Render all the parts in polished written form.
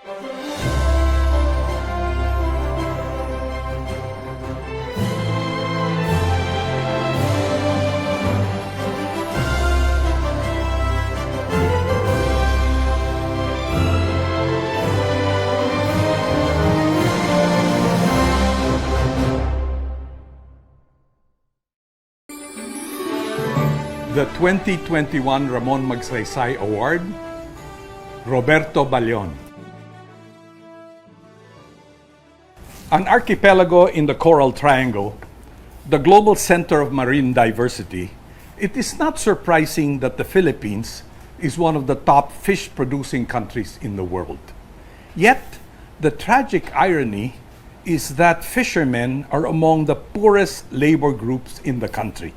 The 2021 Ramon Magsaysay Award, Roberto Ballon. An archipelago in the Coral Triangle, the global center of marine diversity, it is not surprising that the Philippines is one of the top fish-producing countries in the world. Yet, the tragic irony is that fishermen are among the poorest labor groups in the country.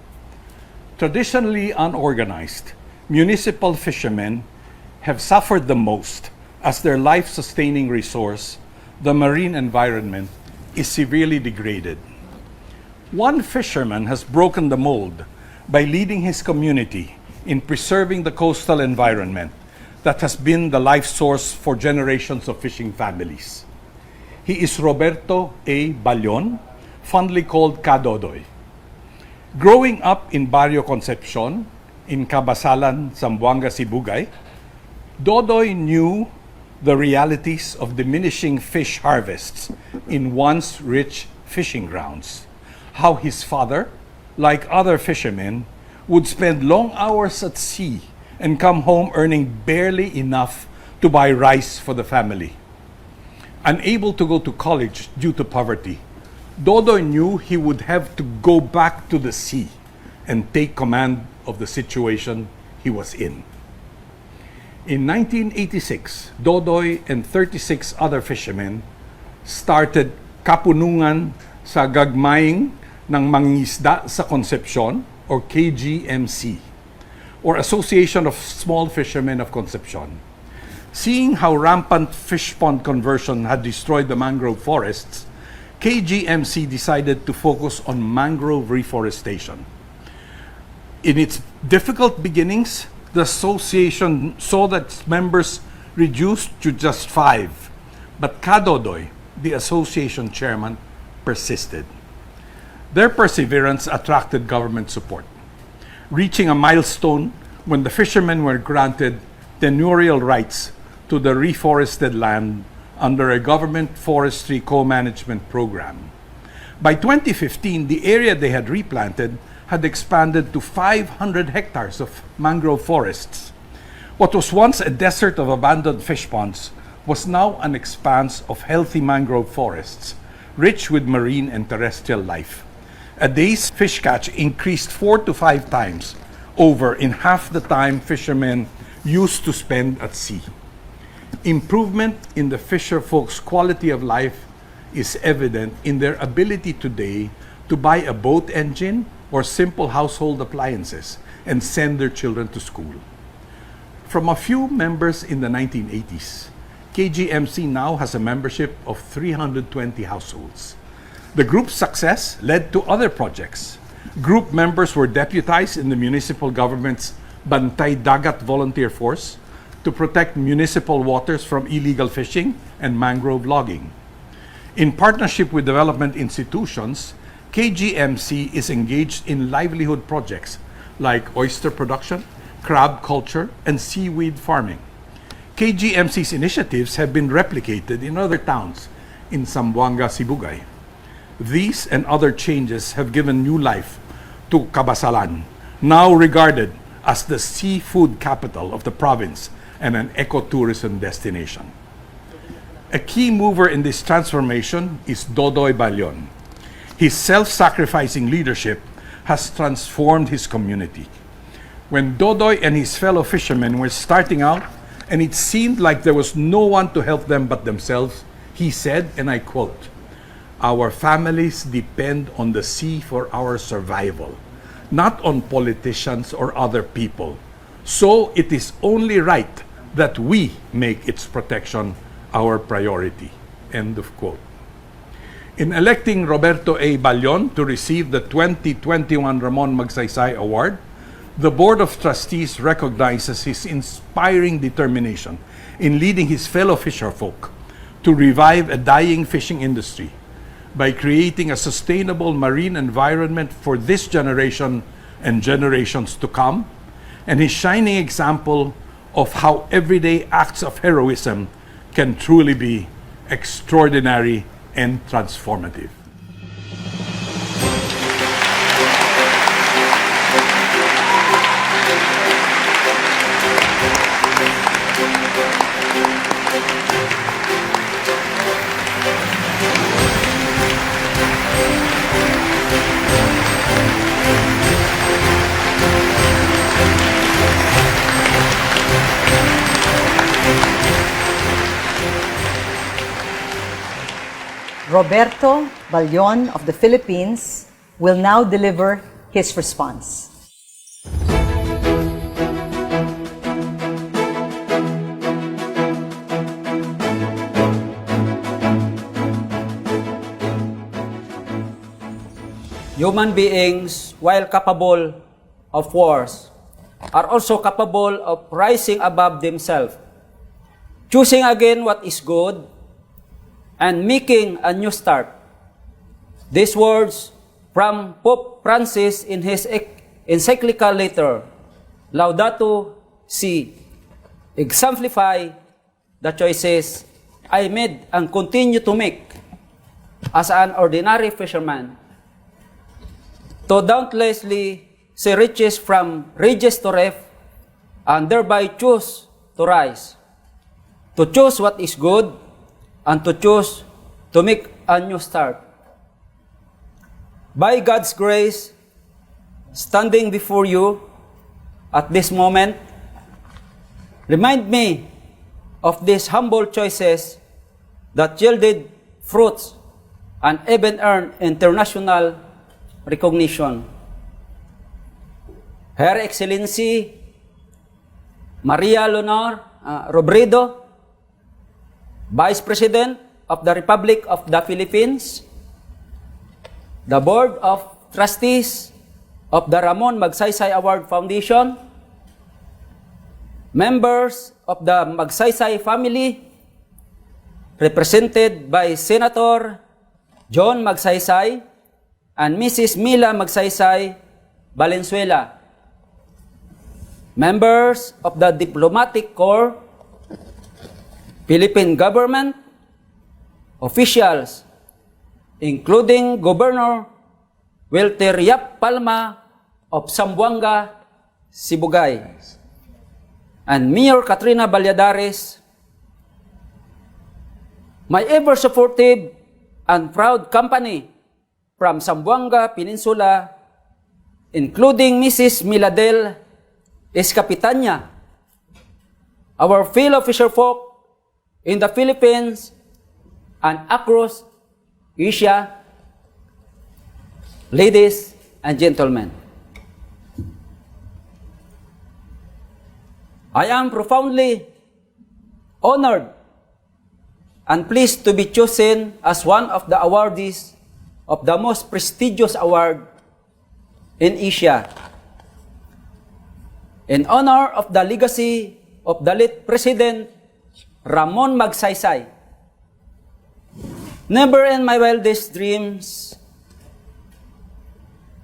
Traditionally unorganized, municipal fishermen have suffered the most as their life-sustaining resource, the marine environment, is severely degraded. One fisherman has broken the mold by leading his community in preserving the coastal environment that has been the life source for generations of fishing families. He is Roberto A. Ballon, fondly called Dodoy. Growing up in Barrio Concepcion, in Kabasalan, Zamboanga, Sibugay, Dodoy knew the realities of diminishing fish harvests in once rich fishing grounds. How his father, like other fishermen, would spend long hours at sea and come home earning barely enough to buy rice for the family. Unable to go to college due to poverty, Dodoy knew he would have to go back to the sea and take command of the situation he was in. In 1986, Dodoy and 36 other fishermen started Kapunungan sa Gagmayng ng Mangingisda sa Concepcion, or KGMC, or Association of Small Fishermen of Concepcion. Seeing how rampant fish pond conversion had destroyed the mangrove forests, KGMC decided to focus on mangrove reforestation. In its difficult beginnings, the association saw that its members reduced to just 5, but Dodoy, the association chairman, persisted. Their perseverance attracted government support, reaching a milestone when the fishermen were granted tenurial rights to the reforested land under a government forestry co-management program. By 2015, the area they had replanted had expanded to 500 hectares of mangrove forests. What was once a desert of abandoned fish ponds was now an expanse of healthy mangrove forests, rich with marine and terrestrial life. A day's fish catch increased 4 to 5 times over in half the time fishermen used to spend at sea. Improvement in the fisher folks' quality of life is evident in their ability today to buy a boat engine or simple household appliances and send their children to school. From a few members in the 1980s, KGMC now has a membership of 320 households. The group's success led to other projects. Group members were deputized in the municipal government's Bantay Dagat Volunteer Force to protect municipal waters from illegal fishing and mangrove logging. In partnership with development institutions, KGMC is engaged in livelihood projects like oyster production, crab culture, and seaweed farming. KGMC's initiatives have been replicated in other towns in Zamboanga, Sibugay. These and other changes have given new life to Kabasalan, now regarded as the seafood capital of the province and an ecotourism destination. A key mover in this transformation is Dodoy Ballon. His self-sacrificing leadership has transformed his community. When Dodoy and his fellow fishermen were starting out, and it seemed like there was no one to help them but themselves, he said, and I quote, "Our families depend on the sea for our survival, not on politicians or other people. So it is only right that we make its protection our priority." End of quote. In electing Roberto A. Ballon to receive the 2021 Ramon Magsaysay Award, the Board of Trustees recognizes his inspiring determination in leading his fellow fisherfolk to revive a dying fishing industry by creating a sustainable marine environment for this generation and generations to come, and his shining example of how everyday acts of heroism can truly be extraordinary and transformative. Roberto Ballon of the Philippines will now deliver his response. Human beings, while capable of wars, are also capable of rising above themselves, choosing again what is good, and making a new start. These words from Pope Francis in his encyclical letter, Laudato Si, exemplify the choices I made and continue to make as an ordinary fisherman, to dauntlessly see riches from riches to ref, and thereby choose to rise, to choose what is good, and to choose to make a new start. By God's grace, standing before you at this moment, remind me of these humble choices that yielded fruits and even earned international recognition. Her Excellency Maria Leonor Roberto, Vice President of the Republic of the Philippines, the Board of Trustees of the Ramon Magsaysay Award Foundation, members of the Magsaysay family, represented by Senator John Magsaysay and Mrs. Mila Magsaysay Valenzuela, members of the Diplomatic Corps, Philippine government, officials, including Governor Walter Yap Palma of Zamboanga, Sibugay, and Mayor Katrina Valladares, my ever-supportive and proud company from Zamboanga Peninsula, including Mrs. Miladel Escapitanya, our fellow fisherfolk in the Philippines and across Asia, ladies and gentlemen, I am profoundly honored and pleased to be chosen as one of the awardees of the most prestigious award in Asia, in honor of the legacy of the late President Ramon Magsaysay. Never in my wildest dreams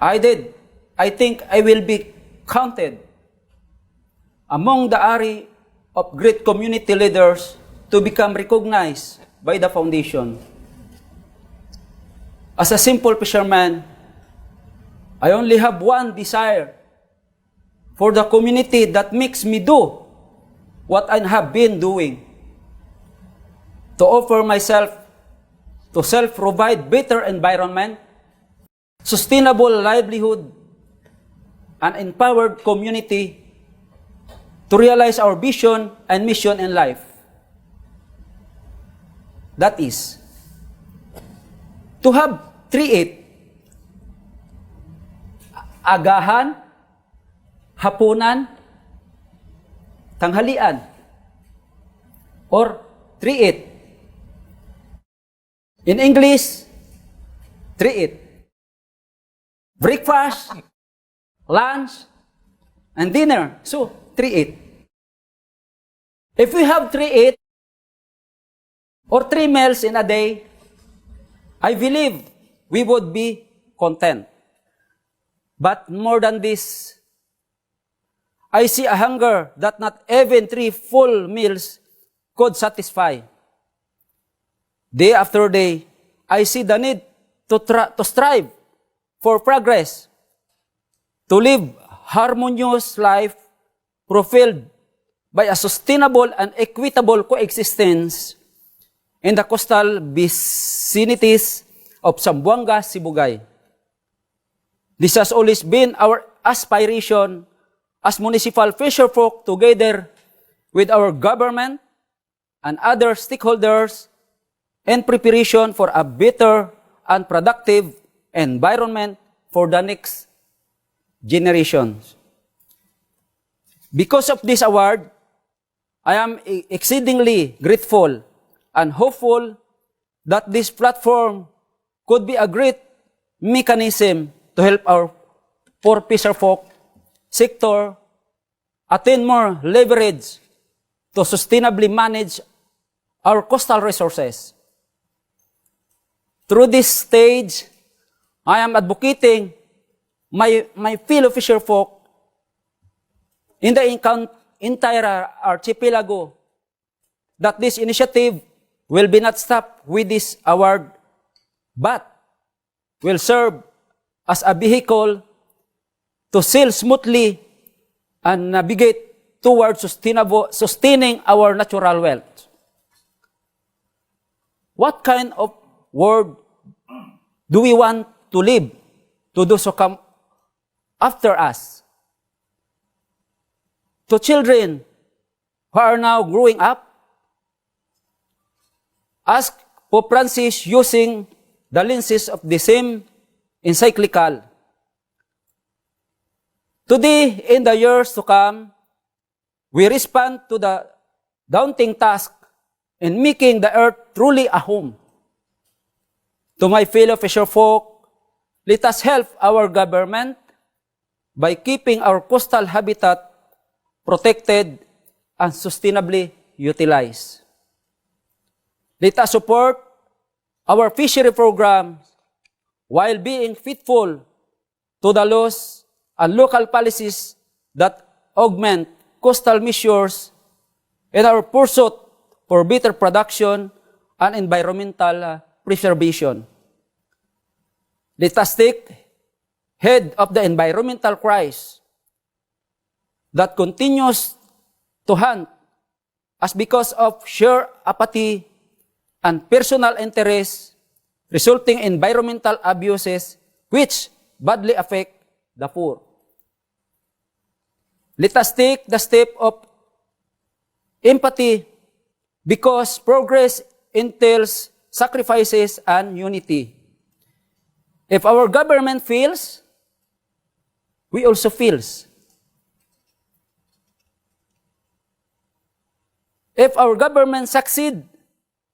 I think I will be counted among the array of great community leaders to become recognized by the foundation. As a simple fisherman, I only have one desire for the community that makes me do what I have been doing, to offer myself to self-provide better environment, sustainable livelihood, and empowered community to realize our vision and mission in life. That is, to have 3-8, agahan, hapunan, tanghalian, or 3-8. In English, 3-8. Breakfast, lunch, and dinner. So, 3-8. If we have 3-8, or 3 meals in a day, I believe we would be content. But more than this, I see a hunger that not even 3 full meals could satisfy. Day after day, I see the need to strive for progress, to live harmonious life fulfilled by a sustainable and equitable coexistence in the coastal vicinities of Zamboanga, Sibugay. This has always been our aspiration as municipal fisherfolk, together with our government and other stakeholders, in preparation for a better and productive environment for the next generations. Because of this award, I am exceedingly grateful and hopeful that this platform could be a great mechanism to help our poor fisherfolk sector attain more leverage to sustainably manage our coastal resources. Through this stage, I am advocating my fellow fisherfolk in the entire archipelago that this initiative will be not stopped with this award, but will serve as a vehicle to sail smoothly and navigate towards sustaining our natural wealth. What kind of world do we want to live to those who come after us? To children who are now growing up? Ask Pope Francis using the lenses of the same encyclical. Today, in the years to come, we respond to the daunting task in making the earth truly a home. To my fellow fisherfolk, let us help our government by keeping our coastal habitat protected and sustainably utilized. Let us support our fishery programs while being faithful to the laws and local policies that augment coastal measures in our pursuit for better production and environmental preservation. Let us take head of the environmental crisis that continues to haunt us because of sheer apathy and personal interests, resulting in environmental abuses which badly affect the poor. Let us take the step of empathy because progress entails sacrifices and unity. If our government fails, we also fails. If our government succeed,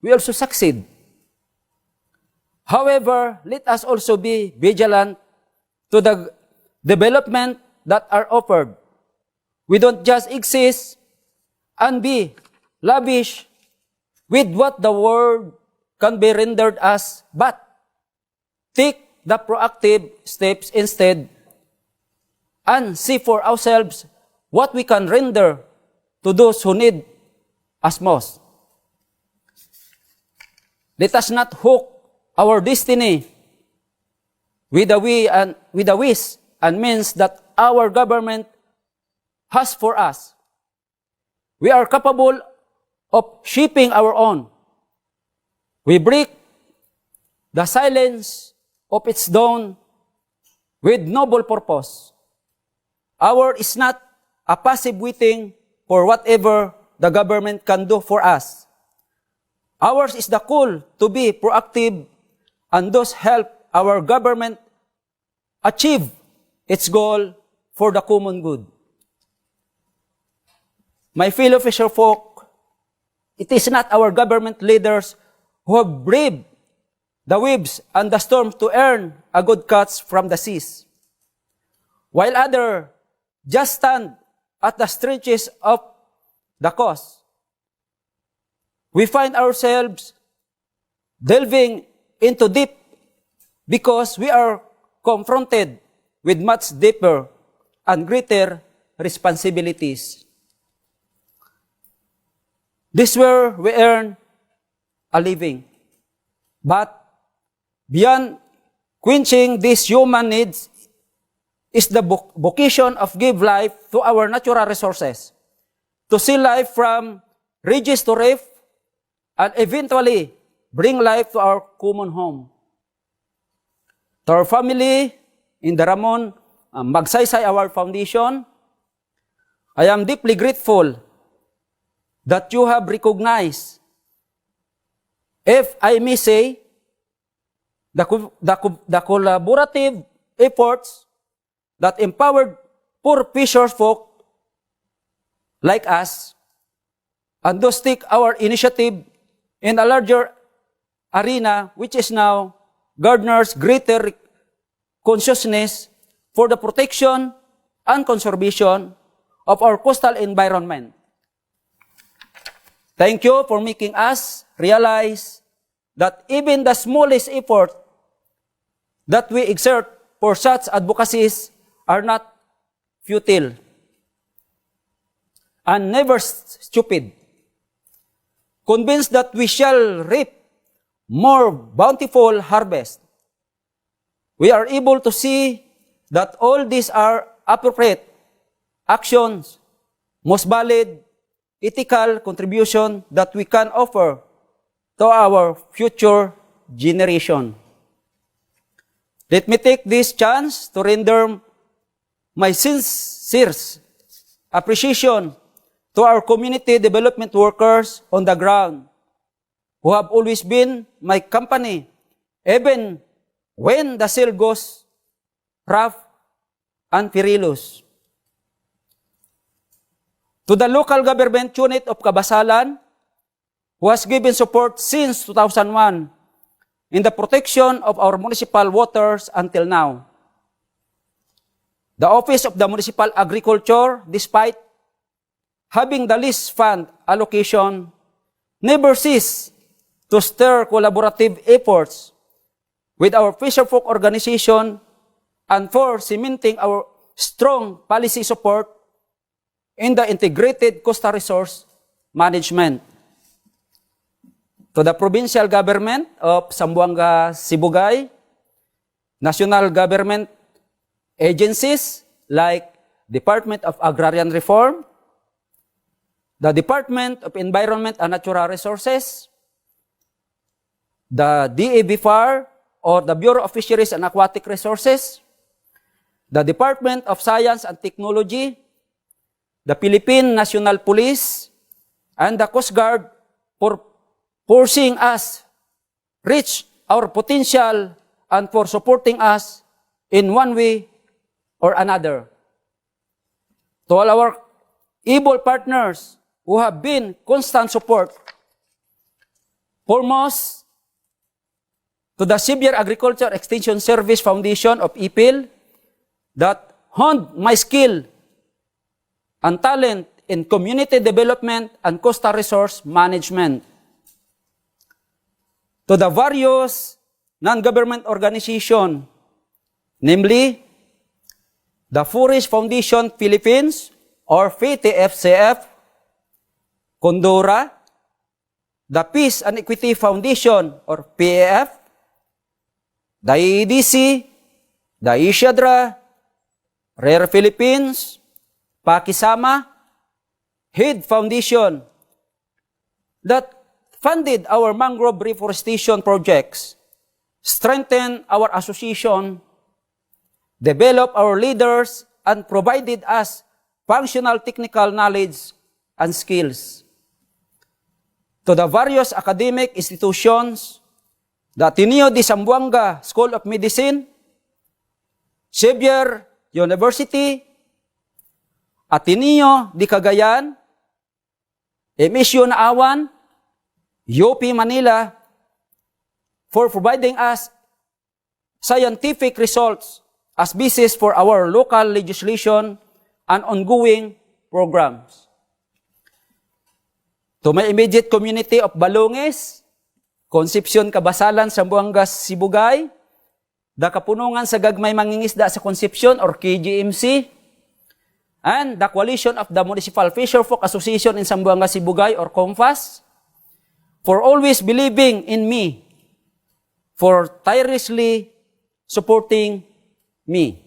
we also succeed. However, let us also be vigilant to the development that are offered. We don't just exist and be lavish with what the world can be rendered us, but take the proactive steps instead and see for ourselves what we can render to those who need us most. Let us not hook our destiny with the wish and means that our government has for us. We are capable of shaping our own. We break the silence of its dawn with noble purpose. Ours is not a passive waiting for whatever the government can do for us. Ours is the call to be proactive and thus help our government achieve its goal for the common good. My fellow fisherfolk, it is not our government leaders who have braved the waves and the storms to earn a good catch from the seas, while others just stand at the stretches of the coast. We find ourselves delving into deep because we are confronted with much deeper and greater responsibilities. This is where we earn a living. But beyond quenching these human needs is the vocation of give life to our natural resources, to see life from ridges to reef, and eventually bring life to our common home. To our family in the Ramon Magsaysay Award Foundation, I am deeply grateful that you have recognized, if I may say, the collaborative efforts that empowered poor fisher folk like us, and thus take our initiative in a larger arena, which is now garners greater consciousness for the protection and conservation of our coastal environment. Thank you for making us realize that even the smallest effort that we exert for such advocacies are not futile and never stupid. Convinced that we shall reap more bountiful harvest, we are able to see that all these are appropriate actions, most valid, ethical contribution that we can offer to our future generation. Let me take this chance to render my sincere appreciation to our community development workers on the ground who have always been my company, even when the sail goes rough and perilous. To the local government unit of Kabasalan, who has given support since 2001 in the protection of our municipal waters until now. The Office of the Municipal Agriculture, despite having the least fund allocation, never cease to stir collaborative efforts with our fisherfolk organization and for cementing our strong policy support in the integrated coastal resource management. To the provincial government of Zamboanga, Sibugay, national government agencies like Department of Agrarian Reform, the Department of Environment and Natural Resources, the DABFAR or the Bureau of Fisheries and Aquatic Resources, the Department of Science and Technology, the Philippine National Police, and the Coast Guard for forcing us reach our potential and for supporting us in one way or another. To all our able partners who have been constant support, foremost to the Xavier Agriculture Extension Service Foundation of IPIL that honed my skill and talent in community development and coastal resource management. To the various non-government organizations, namely the Forest Foundation Philippines or FTFCF, Condora, the Peace and Equity Foundation or PAF, the EDC, the Isyadra, Rare Philippines, Pakisama, HED Foundation, that funded our mangrove reforestation projects, strengthened our association, developed our leaders, and provided us functional technical knowledge and skills. To the various academic institutions, the Ateneo de Zamboanga School of Medicine, Xavier University, Ateneo de Cagayan, MSU Naawan, UP Manila, for providing us scientific results as basis for our local legislation and ongoing programs. To my immediate community of Balonges, Concepcion Kabasalan, Zamboanga, Sibugay, the Kapunungan sa Gagmay Mangingisda sa Concepcion or KGMC, and the Coalition of the Municipal Fisherfolk Association in Zamboanga, Sibugay or COMFAS, for always believing in me, for tirelessly supporting me.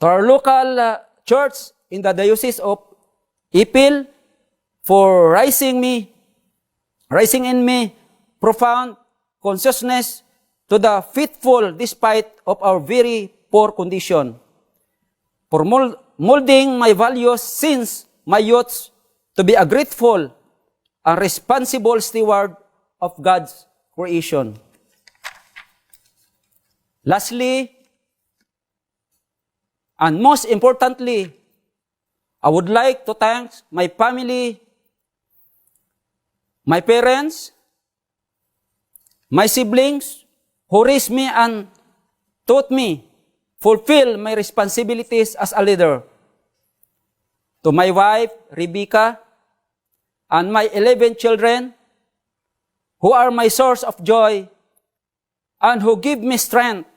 To our local church in the Diocese of Ipil, for raising in me profound consciousness to the faithful despite of our very poor condition. For molding my values since my youth to be a grateful and responsible steward of God's creation. Lastly, and most importantly, I would like to thank my family, my parents, my siblings, who raised me and taught me fulfill my responsibilities as a leader. To my wife, Rebecca, and my 11 children, who are my source of joy, and who give me strength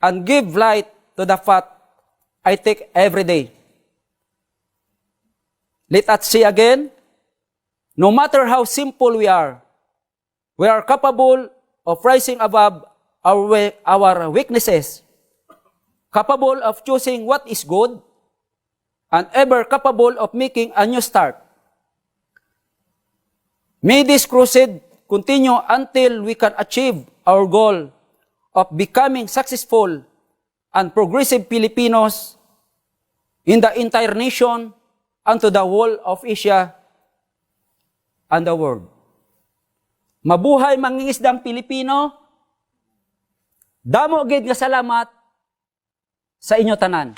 and give light to the path I take every day. Let us say again, no matter how simple we are capable of rising above our weaknesses, capable of choosing what is good, and ever capable of making a new start. May this crusade continue until we can achieve our goal of becoming successful and progressive Filipinos in the entire nation and to the whole of Asia and the world. Mabuhay mangingisdang Pilipino. Damo gid nga salamat sa inyo tanan.